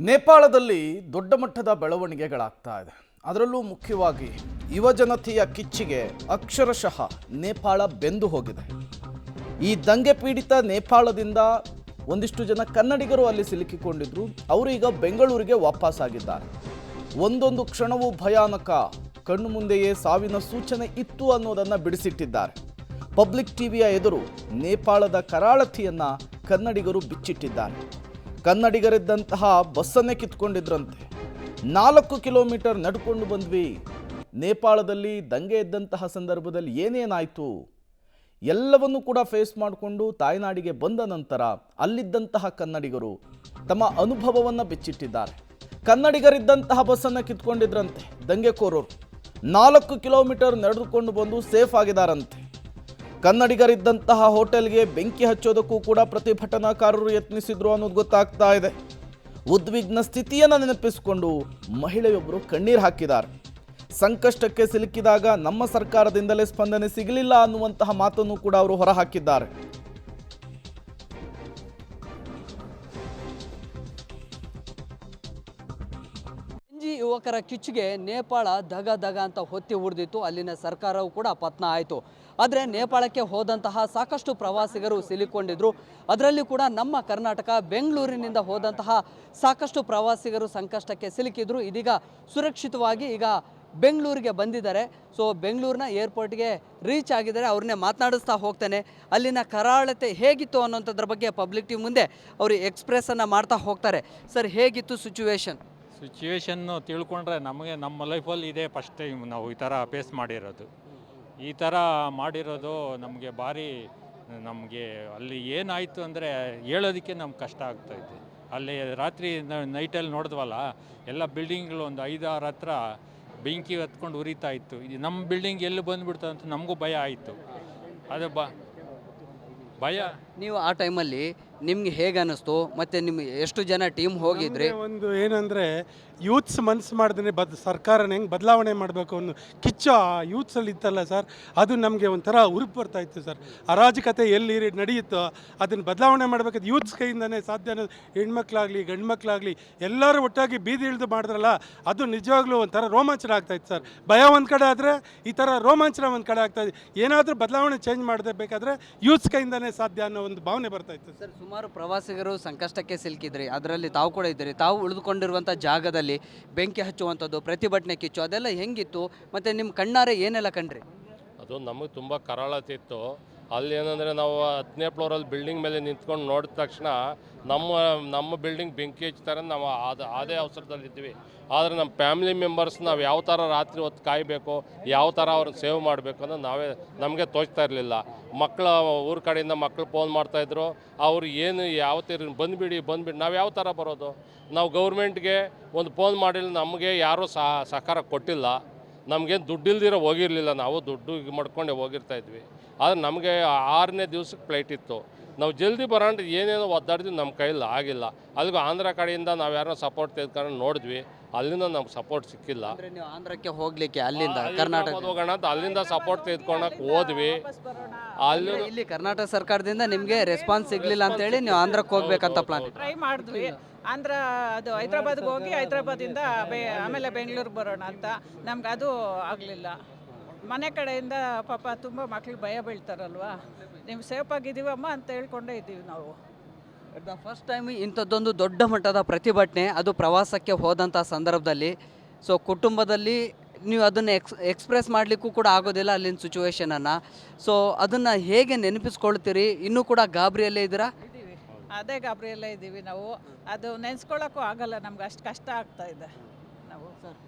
ನೇಪಾಳದಲ್ಲಿ ದೊಡ್ಡ ಮಟ್ಟದ ಬೆಳವಣಿಗೆಗಳಾಗ್ತಾ ಇದೆ. ಅದರಲ್ಲೂ ಮುಖ್ಯವಾಗಿ ಯುವಜನತೆಯ ಕಿಚ್ಚಿಗೆ ಅಕ್ಷರಶಃ ನೇಪಾಳ ಬೆಂದು ಹೋಗಿದೆ. ಈ ದಂಗೆ ಪೀಡಿತ ನೇಪಾಳದಿಂದ ಒಂದಿಷ್ಟು ಜನ ಕನ್ನಡಿಗರು ಅಲ್ಲಿ ಸಿಲುಕಿಕೊಂಡಿದ್ರು. ಅವರು ಈಗ ಬೆಂಗಳೂರಿಗೆ ವಾಪಸ್ಸಾಗಿದ್ದಾರೆ. ಒಂದೊಂದು ಕ್ಷಣವೂ ಭಯಾನಕ, ಕಣ್ಣು ಮುಂದೆಯೇ ಸಾವಿನ ಸೂಚನೆ ಇತ್ತು ಅನ್ನೋದನ್ನು ಬಿಡಿಸಿಟ್ಟಿದ್ದಾರೆ. ಪಬ್ಲಿಕ್ ಟಿವಿಯ ಎದುರು ನೇಪಾಳದ ಕರಾಳತಿಯನ್ನ ಕನ್ನಡಿಗರು ಬಿಚ್ಚಿಟ್ಟಿದ್ದಾರೆ. ಕನ್ನಡಿಗರಿದ್ದಂತಹ ಬಸ್ಸನ್ನೇ ಕಿತ್ಕೊಂಡಿದ್ರಂತೆ. 4 ಕಿಲೋಮೀಟರ್ ನಡ್ಕೊಂಡು ಬಂದ್ವಿ. ನೇಪಾಳದಲ್ಲಿ ದಂಗೆ ಇದ್ದಂತಹ ಸಂದರ್ಭದಲ್ಲಿ ಏನೇನಾಯಿತು ಎಲ್ಲವನ್ನೂ ಕೂಡ ಫೇಸ್ ಮಾಡಿಕೊಂಡು ತಾಯ್ನಾಡಿಗೆ ಬಂದ ನಂತರ ಅಲ್ಲಿದ್ದಂತಹ ಕನ್ನಡಿಗರು ತಮ್ಮ ಅನುಭವವನ್ನು ಬಿಚ್ಚಿಟ್ಟಿದ್ದಾರೆ. ಕನ್ನಡಿಗರಿದ್ದಂತಹ ಬಸ್ಸನ್ನು ಕಿತ್ಕೊಂಡಿದ್ರಂತೆ ದಂಗೆಕೋರರು. 4 ಕಿಲೋಮೀಟರ್ ನಡೆದುಕೊಂಡು ಬಂದು ಸೇಫ್ ಆಗಿದ್ದಾರಂತೆ. ಕನ್ನಡಿಗರಿದ್ದಂತಹ ಹೋಟೆಲ್ಗೆ ಬೆಂಕಿ ಹಚ್ಚೋದಕ್ಕೂ ಕೂಡ ಪ್ರತಿಭಟನಾಕಾರರು ಯತ್ನಿಸಿದ್ರು ಅನ್ನೋದು ಗೊತ್ತಾಗ್ತಾ ಇದೆ. ಉದ್ವಿಗ್ನ ಸ್ಥಿತಿಯನ್ನು ನೆನಪಿಸಿಕೊಂಡು ಮಹಿಳೆಯೊಬ್ಬರು ಕಣ್ಣೀರು ಹಾಕಿದ್ದಾರೆ. ಸಂಕಷ್ಟಕ್ಕೆ ಸಿಲುಕಿದಾಗ ನಮ್ಮ ಸರ್ಕಾರದಿಂದಲೇ ಸ್ಪಂದನೆ ಸಿಗಲಿಲ್ಲ ಅನ್ನುವಂತಹ ಮಾತನ್ನು ಕೂಡ ಅವರು ಹೊರಹಾಕಿದ್ದಾರೆ. ಯುವಕರ ಕಿಚ್ಚಿಗೆ ನೇಪಾಳ ದಗ ದಗ ಅಂತ ಹೊತ್ತಿ ಉರಿದಿತ್ತು. ಅಲ್ಲಿನ ಸರ್ಕಾರವು ಕೂಡ ಪತನ ಆಯಿತು. ಆದರೆ ನೇಪಾಳಕ್ಕೆ ಹೋದಂತಹ ಸಾಕಷ್ಟು ಪ್ರವಾಸಿಗರು ಸಿಲುಕೊಂಡಿದ್ರು. ಅದರಲ್ಲಿ ಕೂಡ ನಮ್ಮ ಕರ್ನಾಟಕ ಬೆಂಗಳೂರಿನಿಂದ ಹೋದಂತಹ ಸಾಕಷ್ಟು ಪ್ರವಾಸಿಗರು ಸಂಕಷ್ಟಕ್ಕೆ ಸಿಲುಕಿದ್ರು. ಇದೀಗ ಸುರಕ್ಷಿತವಾಗಿ ಈಗ ಬೆಂಗಳೂರಿಗೆ ಬಂದಿದ್ದಾರೆ. ಸೊ ಬೆಂಗಳೂರಿನ ಏರ್ಪೋರ್ಟ್ಗೆ ರೀಚ್ ಆಗಿದ್ದಾರೆ. ಅವ್ರನ್ನೇ ಮಾತನಾಡಿಸ್ತಾ ಹೋಗ್ತಾನೆ. ಅಲ್ಲಿನ ಕರಾಳತೆ ಹೇಗಿತ್ತು ಅನ್ನೋಂಥದ್ರ ಬಗ್ಗೆ ಪಬ್ಲಿಕ್ ಟಿವಿ ಮುಂದೆ ಅವರು ಎಕ್ಸ್ಪ್ರೆಸ್ಸನ್ನು ಮಾಡ್ತಾ ಹೋಗ್ತಾರೆ. ಸರ್, ಹೇಗಿತ್ತು ಸಿಚುವೇಶನ್ನು ತಿಳ್ಕೊಂಡ್ರೆ ನಮಗೆ ನಮ್ಮ ಲೈಫಲ್ಲಿ ಇದೇ ಫಸ್ಟ್ ಟೈಮ್ ನಾವು ಈ ಥರ ಫೇಸ್ ಮಾಡಿರೋದು. ಈ ಥರ ಮಾಡಿರೋದು ನಮಗೆ ಭಾರಿ ನಮಗೆ ಅಲ್ಲಿ ಏನಾಯಿತು ಅಂದರೆ ಹೇಳೋದಕ್ಕೆ ನಮ್ಗೆ ಕಷ್ಟ ಆಗ್ತಾಯಿದೆ. ಅಲ್ಲಿ ರಾತ್ರಿ ನೈಟಲ್ಲಿ ನೋಡಿದ್ವಲ್ಲ, ಎಲ್ಲ ಬಿಲ್ಡಿಂಗ್ಗಳು ಒಂದು 5-6 ಹತ್ರ ಬೆಂಕಿ ಹತ್ಕೊಂಡು ಉರಿತಾ ಇತ್ತು. ಇದು ನಮ್ಮ ಬಿಲ್ಡಿಂಗ್ ಎಲ್ಲಿ ಬಂದುಬಿಡ್ತು ಅಂತ ನಮಗೂ ಭಯ ಆಯಿತು. ಅದು ಭಯ. ನೀವು ಆ ಟೈಮಲ್ಲಿ ನಿಮ್ಗೆ ಹೇಗೆ ಅನ್ನಿಸ್ತು? ಮತ್ತು ನಿಮ್ಗೆ ಎಷ್ಟು ಜನ ಟೀಮ್ ಹೋಗಿದ್ರಿ? ಒಂದು ಏನಂದರೆ ಯೂತ್ಸ್ ಮನ್ಸು ಮಾಡಿದ್ರೆ ಸರ್ಕಾರನ ಹೆಂಗೆ ಬದಲಾವಣೆ ಮಾಡಬೇಕು ಅನ್ನೋ ಕಿಚ್ಚು ಆ ಯೂತ್ಸಲ್ಲಿ ಇತ್ತಲ್ಲ ಸರ್, ಅದು ನಮಗೆ ಒಂಥರ ಉರುಪು ಬರ್ತಾ ಇತ್ತು ಸರ್. ಅರಾಜಕತೆ ಎಲ್ಲಿ ನಡೆಯುತ್ತೋ ಅದನ್ನು ಬದಲಾವಣೆ ಮಾಡಬೇಕಾದ್ರೆ ಯೂತ್ಸ್ ಕೈಯಿಂದನೇ ಸಾಧ್ಯ ಅನ್ನೋದು. ಹೆಣ್ಮಕ್ಳಾಗಲಿ ಗಂಡು ಮಕ್ಕಳಾಗಲಿ ಎಲ್ಲರೂ ಒಟ್ಟಾಗಿ ಬೀದಿ ಇಳಿದು ಮಾಡಿದ್ರಲ್ಲ, ಅದು ನಿಜವಾಗ್ಲೂ ಒಂಥರ ರೋಮಾಂಚನ ಆಗ್ತಾಯಿತ್ತು ಸರ್. ಭಯ ಒಂದು ಕಡೆ ಆದರೆ ಈ ಥರ ರೋಮಾಂಚನ ಒಂದು ಕಡೆ ಆಗ್ತಾಯಿದೆ. ಏನಾದರೂ ಬದಲಾವಣೆ ಚೇಂಜ್ ಮಾಡಬೇಕಾದ್ರೆ ಯೂತ್ಸ್ ಕೈಯಿಂದನೇ ಸಾಧ್ಯ ಅನ್ನೋ ಒಂದು ಭಾವನೆ ಬರ್ತಾಯಿತ್ತು ಸರ್. ಸುಮಾರು ಪ್ರವಾಸಿಗರು ಸಂಕಷ್ಟಕ್ಕೆ ಸಿಲುಕಿದ್ರಿ, ಅದರಲ್ಲಿ ತಾವು ಕೂಡ ಇದ್ರಿ. ತಾವು ಉಳಿದುಕೊಂಡಿರುವಂಥ ಜಾಗದಲ್ಲಿ ಬೆಂಕಿ ಹಚ್ಚುವಂಥದ್ದು, ಪ್ರತಿಭಟನೆ ಕಿಚ್ಚು, ಅದೆಲ್ಲ ಹೆಂಗಿತ್ತು? ಮತ್ತು ನಿಮ್ಮ ಕಣ್ಣಾರೆ ಏನೆಲ್ಲ ಕಂಡ್ರಿ? ಅದು ನಮಗೆ ತುಂಬ ಕರಾಳತೆ ಇತ್ತು. ಅಲ್ಲಿ ಏನಂದರೆ ನಾವು 10ನೇ ಫ್ಲೋರಲ್ಲಿ ಬಿಲ್ಡಿಂಗ್ ಮೇಲೆ ನಿಂತ್ಕೊಂಡು ನೋಡಿದ ತಕ್ಷಣ ನಮ್ಮ ಬಿಲ್ಡಿಂಗ್ ಬೆಂಕಿ ಹಚ್ತಾರೆ. ನಾವು ಅದೇ ಅವಸರದಲ್ಲಿದ್ವಿ. ಆದರೆ ನಮ್ಮ ಫ್ಯಾಮಿಲಿ ಮೆಂಬರ್ಸ್ ನಾವು ಯಾವ ಥರ ರಾತ್ರಿ ಹೊತ್ತು ಕಾಯಬೇಕು, ಯಾವ ಥರ ಅವ್ರನ್ನ ಸೇವ್ ಮಾಡಬೇಕು ಅನ್ನೋದು ನಮಗೆ ತೋಚ್ತಾ ಇರಲಿಲ್ಲ. ಊರ ಕಡೆಯಿಂದ ಮಕ್ಕಳು ಫೋನ್ ಮಾಡ್ತಾಯಿದ್ರು. ಅವರು ಏನು ಯಾವ ಥರ ಬಂದುಬಿಡಿ ನಾವು ಯಾವ ಥರ ಬರೋದು? ನಾವು ಗೌರ್ಮೆಂಟ್ಗೆ ಒಂದು ಫೋನ್ ಮಾಡಿಲ್ಲ, ನಮಗೆ ಯಾರೂ ಸಹಕಾರ ಕೊಟ್ಟಿಲ್ಲ. ನಮಗೇನು ದುಡ್ಡಿಲ್ದಿರೋ ಹೋಗಿರಲಿಲ್ಲ, ನಾವು ದುಡ್ಡು ಮಾಡ್ಕೊಂಡೆ ಹೋಗಿರ್ತಾಯಿದ್ವಿ. ಆದರೆ ನಮಗೆ 6ನೇ ದಿವ್ಸಕ್ಕೆ ಫ್ಲೈಟ್ ಇತ್ತು. ನಾವು ಜಲ್ದಿ ಬರೋಣ ಏನೇನೋ ಒದ್ದಾಡಿದ್ವಿ, ನಮ್ಮ ಕೈಯಲ್ಲಿ ಆಗಿಲ್ಲ. ಅಲ್ಲಿಗೂ ಆಂಧ್ರ ಕಡೆಯಿಂದ ನಾವು ಯಾರನ್ನ ಸಪೋರ್ಟ್ ತೆಗೆದುಕೊಂಡು ನೋಡಿದ್ವಿ, ಅಲ್ಲಿಂದ ನಮ್ಗೆ ಸಪೋರ್ಟ್ ಸಿಕ್ಕಿಲ್ಲ. ನೀವು ಆಂಧ್ರಕ್ಕೆ ಹೋಗ್ಲಿಕ್ಕೆ ಅಲ್ಲಿಂದ ಕರ್ನಾಟಕ ಹೋಗೋಣ ಅಂತ ಅಲ್ಲಿಂದ ಸಪೋರ್ಟ್ ತೆಗೆದುಕೊಳಕ್ಕೆ ಹೋದ್ವಿ. ಇಲ್ಲಿ ಕರ್ನಾಟಕ ಸರ್ಕಾರದಿಂದ ನಿಮಗೆ ರೆಸ್ಪಾನ್ಸ್ ಸಿಗಲಿಲ್ಲ ಅಂತೇಳಿ ನೀವು ಆಂಧ್ರಕ್ಕೆ ಹೋಗ್ಬೇಕಂತ ಪ್ಲಾನ್ ಟ್ರೈ ಮಾಡಿದ್ವಿ. ಆಂಧ್ರ ಅದು ಹೈದ್ರಾಬಾದ್ಗೆ ಹೋಗಿ ಹೈದ್ರಾಬಾದಿಂದ ಆಮೇಲೆ ಬೆಂಗಳೂರಿಗೆ ಬರೋಣ ಅಂತ. ನಮ್ಗೆ ಅದು ಆಗಲಿಲ್ಲ. ಮನೆ ಕಡೆಯಿಂದ ಪಾಪ ತುಂಬ ಮಕ್ಳು ಭಯ ಬೀಳ್ತಾರಲ್ವಾ, ನೀವು ಸೇಫ್ ಆಗಿದ್ದೀವಮ್ಮ ಅಂತ ಹೇಳ್ಕೊಂಡೇ ಇದ್ದೀವಿ ನಾವು. ಫಸ್ಟ್ ಟೈಮ್ ಇಂಥದ್ದೊಂದು ದೊಡ್ಡ ಮಟ್ಟದ ಪ್ರತಿಭಟನೆ, ಅದು ಪ್ರವಾಸಕ್ಕೆ ಹೋದಂಥ ಸಂದರ್ಭದಲ್ಲಿ. ಸೊ ಕುಟುಂಬದಲ್ಲಿ ನೀವು ಅದನ್ನು ಎಕ್ಸ್ಪ್ರೆಸ್ ಮಾಡಲಿಕ್ಕೂ ಕೂಡ ಆಗೋದಿಲ್ಲ ಅಲ್ಲಿನ ಸಿಚುವೇಶನನ್ನು. ಸೊ ಅದನ್ನು ಹೇಗೆ ನೆನಪಿಸ್ಕೊಳ್ತೀರಿ? ಇನ್ನೂ ಕೂಡ ಗಾಬರಿಯಲ್ಲೇ ಇದ್ದೀರಾ? ಅದೇ ಗಾಬರಿಯಲ್ಲೇ ಇದ್ದೀವಿ ನಾವು. ಅದು ನೆನೆಸ್ಕೊಳ್ಳೋಕ್ಕೂ ಆಗಲ್ಲ, ನಮ್ಗೆ ಅಷ್ಟು ಕಷ್ಟ ಆಗ್ತಾ ಇದೆ ನಾವು. ಸರ್,